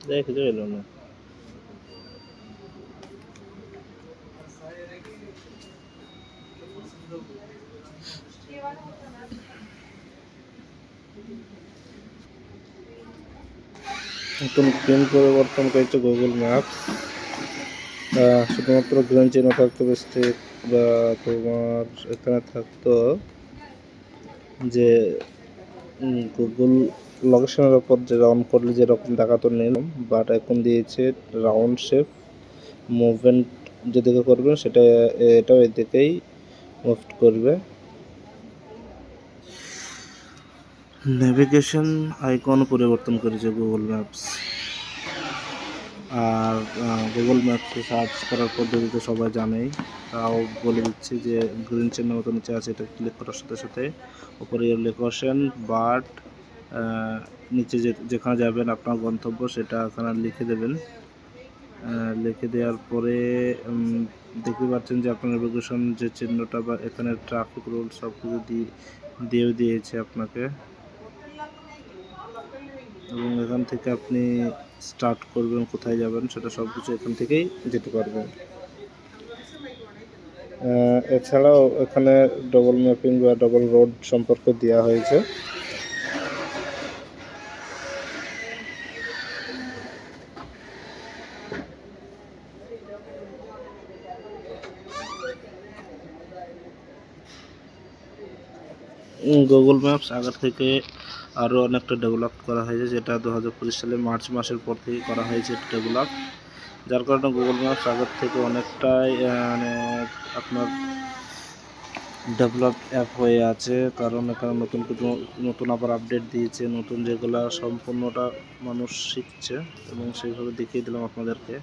দেখে তো এলো না। নতুন পিন পরিবর্তন করেছে গুগল ম্যাপস। শুধুমাত্র গ্রিন চিহ্ন থাকতো স্টেট বা তোমার এখানে থাকতো যে গুগল লোকেশনের ওপর যে রাউন্ড করলে যেরকম দেখাতো নিলাম, বাট এখন দিয়েছে রাউন্ড শেপ মুভমেন্ট যেদিকে করবেন সেটা এটাও এদিকেই মুভ করবে। নেভিগেশন আইকন পরিবর্তন করেছে গুগল ম্যাপস। আর গুগল ম্যাপসে সার্চ করার পদ্ধতি তো সবাই জানেই, তাও বলে দিচ্ছি যে গ্রিন চিহ্ন মতো নিচে আছে, এটা ক্লিক করার সাথে সাথে উপরে লোকেশন বাট নিচে যেখানে যাবেন আপনার গন্তব্য সেটা এখানে লিখে দেবেন। লিখে দেওয়ার পরে দেখতে পাচ্ছেন যে আপনার নেভিগেশন যে চিহ্নটা বা এখানে ট্রাফিক রুল সব কিছু দিয়েছে আপনাকে, এবং এখান থেকে আপনি স্টার্ট করবেন, কোথায় যাবেন সেটা সব কিছু এখান থেকেই যেতে পারবেন। এছাড়াও এখানে ডবল ম্যাপিং বা ডবল রোড সম্পর্কে দেওয়া হয়েছে। গুগল ম্যাপস আগের থেকে আরও অনেকটা ডেভেলপ করা হয়েছে, যেটা 2025 সালে মার্চ মাসের পর থেকে করা হয়েছে ডেভেলপ, যার কারণে গুগল ম্যাপস আগের থেকে অনেকটাই মানে আপনার ডেভেলপ অ্যাপ হয়ে আছে। কারণ এখানে নতুন আবার আপডেট দিয়েছে, নতুন যেগুলো সম্পূর্ণটা মানুষ শিখছে এবং সেইভাবে দেখিয়ে দিলাম আপনাদেরকে।